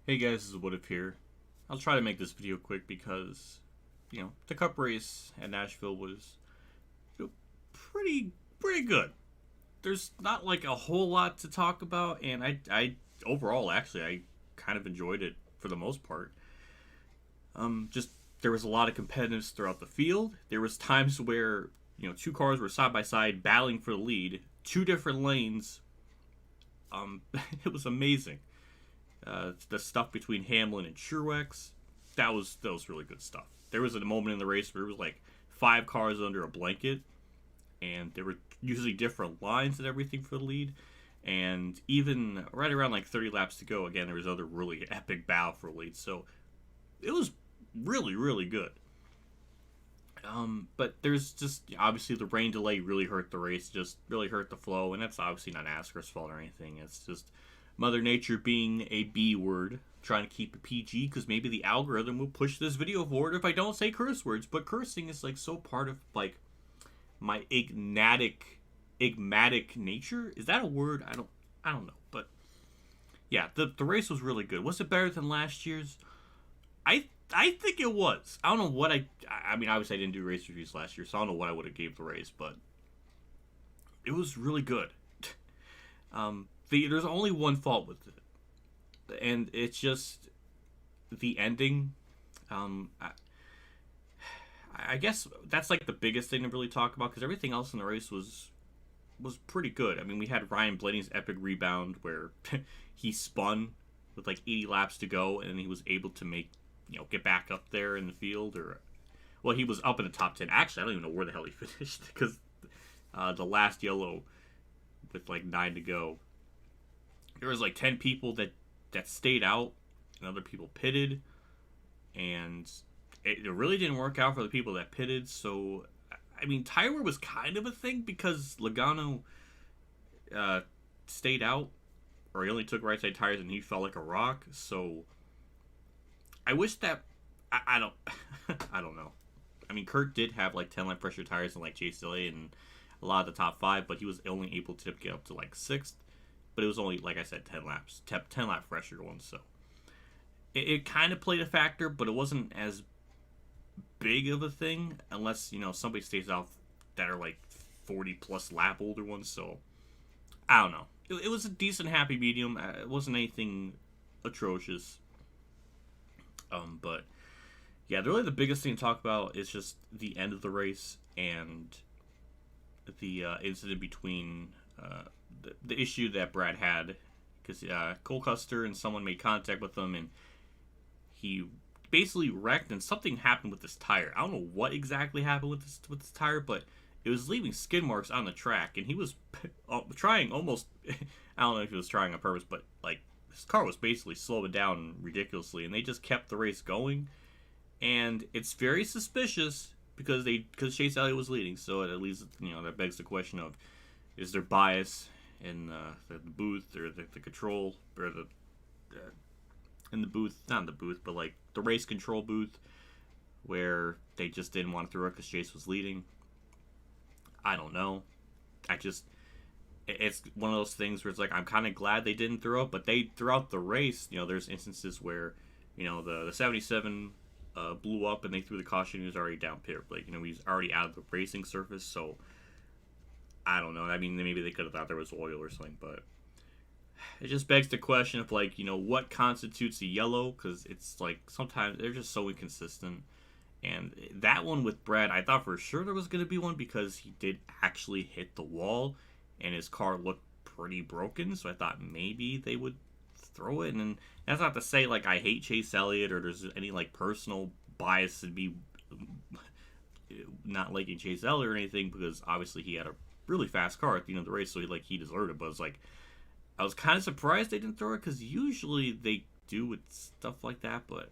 Hey guys, this is WhatiF here. I'll try to make this video quick because, the Cup race at Nashville was you know, pretty good. There's not like a whole lot to talk about, and I overall actually I kind of enjoyed it for the most part. Just there was a lot of competitiveness throughout the field. There was times where two cars were side by side battling for the lead, two different lanes. It was amazing. The stuff between Hamlin and Truex, that was really good stuff. There was a moment in the race where it was like five cars under a blanket, and there were usually different lines and everything for the lead. And even right around like 30 laps to go, again there was other really epic battle for the lead. So it was really good. But there's just obviously the rain delay really hurt the race, just really hurt the flow, and that's obviously not NASCAR's fault or anything. It's just Mother Nature being a B word, trying to keep it PG because maybe the algorithm will push this video forward if I don't say curse words. But cursing is like so part of like my igmatic nature. Is that a word? I don't know. But yeah, the race was really good. Was it better than last year's? I think it was. I don't know what I mean, obviously I didn't do race reviews last year, so I don't know what I would have gave the race, but it was really good. There's only one fault with it, and it's just the ending. I guess that's like the biggest thing to really talk about because everything else in the race was pretty good. I mean, we had Ryan Blaney's epic rebound where he spun with like 80 laps to go, and he was able to make get back up there in the field, or well, he was up in the top 10. Actually, I don't even know where the hell he finished because the last yellow with like 9 to go, there was like 10 people that stayed out and other people pitted, and it really didn't work out for the people that pitted. So I mean, tire wear was kind of a thing because Logano stayed out, or he only took right side tires and he felt like a rock. So I wish that I don't I don't know. I mean, Kurt did have like 10 lap pressure tires and like Chase Elliott and a lot of the top five, but he was only able to get up to like sixth. But it was only, like I said, 10 laps, 10 lap pressure ones. So it kind of played a factor, but it wasn't as big of a thing unless somebody stays out that are like 40 plus lap older ones. So I don't know. It was a decent happy medium. It wasn't anything atrocious. But yeah, really the biggest thing to talk about is just the end of the race and the incident between the issue that Brad had because Cole Custer and someone made contact with him and he basically wrecked and something happened with this tire. I don't know what exactly happened with this tire, but it was leaving skid marks on the track and he was trying almost I don't know if he was trying on purpose, but like his car was basically slowing down ridiculously and they just kept the race going. And it's very suspicious because Chase Elliott was leading, so at least that begs the question of is there bias in the booth or the control or the in the booth, not in the booth, but like the race control booth where they just didn't want to throw it because Chase was leading. I don't know. It's one of those things where it's like I'm kind of glad they didn't throw it, but they throughout the race, there's instances where the 77 blew up and they threw the caution. He was already down pit, like he was already out of the racing surface. So I don't know. I mean, maybe they could have thought there was oil or something, but it just begs the question of like what constitutes a yellow, because it's like sometimes they're just so inconsistent. And that one with Brad, I thought for sure there was going to be one because he did actually hit the wall and his car looked pretty broken. So I thought maybe they would throw it. And that's not to say like I hate Chase Elliott or there's any like personal bias to be not liking Chase Elliott or anything, because obviously he had a really fast car at the end of the race, so he deserved it. But it's like I was kind of surprised they didn't throw it because usually they do with stuff like that. But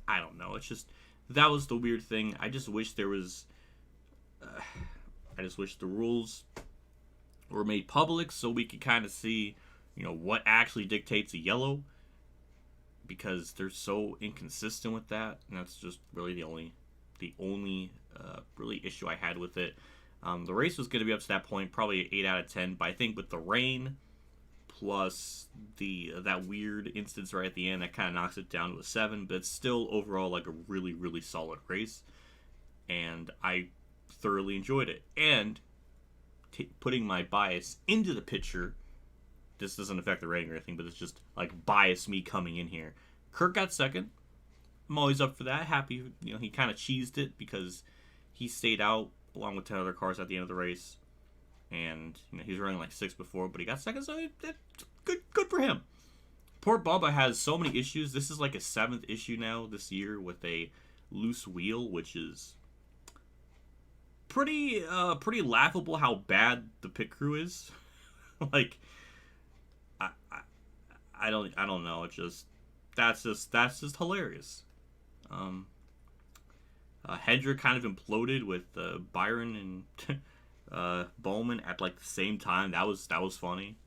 I don't know. It's just that was the weird thing. I just wish there was. I just wish the rules were made public so we could kind of see, what actually dictates a yellow, because they're so inconsistent with that, and that's just really the only really issue I had with it. The race was going to be up to that point probably 8 out of 10, but I think with the rain plus that weird instance right at the end that kind of knocks it down to a 7, but it's still overall like a really, really solid race, and I thoroughly enjoyed it. And putting my bias into the picture, this doesn't affect the rating or anything, but it's just like bias me coming in here. Kurt got second. I'm always up for that. Happy, he kind of cheesed it because he stayed out along with 10 other cars at the end of the race. And he was running like 6 before, but he got second, so good for him. Poor Bubba has so many issues. This is like a 7th issue now this year with a loose wheel, which is pretty laughable how bad the pit crew is. Like, I don't know. It's just that's just hilarious. Hendrick kind of imploded with Byron and Bowman at like the same time. That was funny.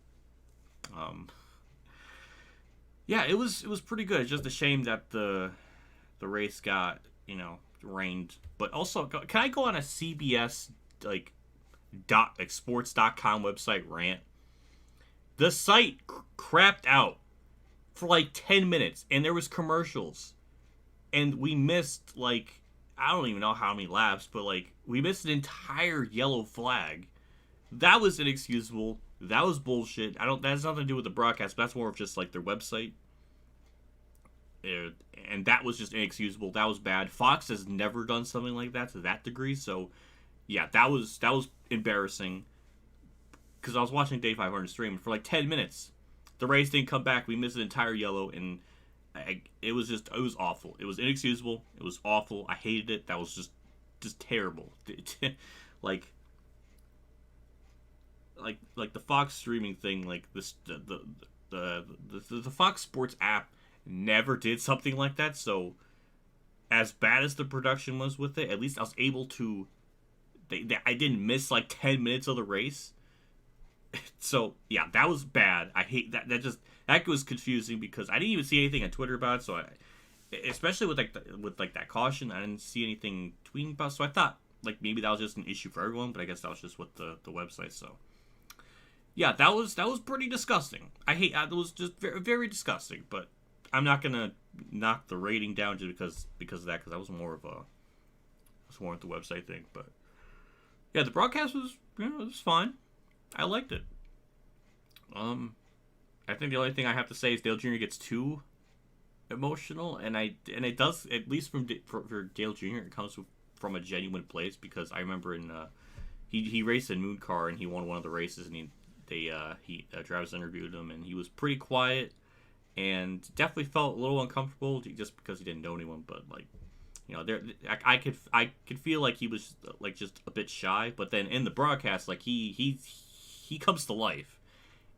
Yeah, it was pretty good. It's just a shame that the race got rained. But also, can I go on a CBS like sports.com website rant? The site crapped out for like 10 minutes, and there was commercials, and we missed like, I don't even know how many laps, but like we missed an entire yellow flag. That was inexcusable. That was bullshit. That has nothing to do with the broadcast, but that's more of just like their website. And that was just inexcusable. That was bad. Fox has never done something like that to that degree. So yeah, that was embarrassing. Because I was watching Day 500 stream, and for like 10 minutes, the race didn't come back. We missed an entire yellow, and it was awful. It was inexcusable. It was awful. I hated it. That was just terrible. like the Fox streaming thing, like this the Fox Sports app never did something like that. So as bad as the production was with it, at least I was able to. I didn't miss like 10 minutes of the race. So yeah, that was bad. I hate that. That was confusing because I didn't even see anything on Twitter about it. So especially with that caution, I didn't see anything tweeting about. So I thought like maybe that was just an issue for everyone, but I guess that was just with the website. So yeah, that was pretty disgusting. It was just very, very disgusting. But I'm not gonna knock the rating down just because of that, because that was more of the website thing. But yeah, the broadcast was it was fine. I liked it. I think the only thing I have to say is Dale Jr. gets too emotional, and it does, at least for Dale Jr. It comes from a genuine place, because I remember in he raced a Moon car and he won one of the races, and Travis interviewed him, and he was pretty quiet and definitely felt a little uncomfortable just because he didn't know anyone, but like. I could feel like he was like just a bit shy, but then in the broadcast, like he comes to life,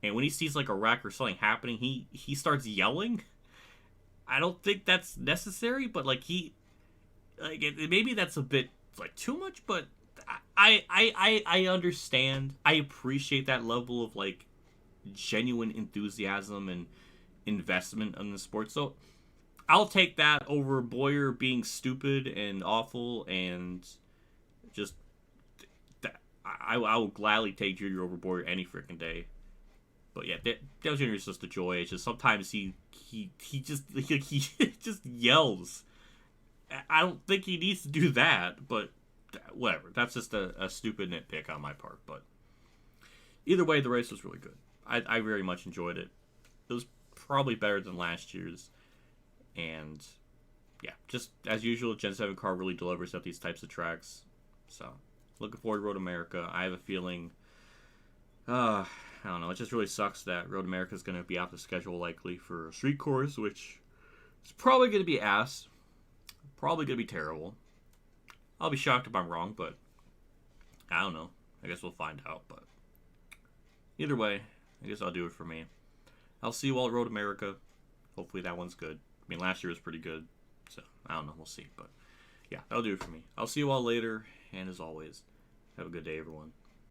and when he sees like a wreck or something happening, he starts yelling. I don't think that's necessary, but like maybe that's a bit like too much, but I understand. I appreciate that level of like genuine enthusiasm and investment in the sport. So I'll take that over Boyer being stupid and awful, and just I will gladly take Junior over Boyer any freaking day. But yeah, Dale Jr. is just a joy. It's just sometimes he just just yells. I don't think he needs to do that, but whatever. That's just a stupid nitpick on my part. But either way, the race was really good. I very much enjoyed it. It was probably better than last year's. And yeah, just as usual, Gen 7 car really delivers at these types of tracks. So looking forward to Road America. I have a feeling, I don't know, it just really sucks that Road America is going to be off the schedule likely for a street course, which is probably going to be ass. Probably going to be terrible. I'll be shocked if I'm wrong, but I don't know. I guess we'll find out. But either way, I guess I'll do it for me. I'll see you all at Road America. Hopefully that one's good. I mean, last year was pretty good, so I don't know. We'll see. But yeah, that'll do it for me. I'll see you all later, and as always, have a good day, everyone.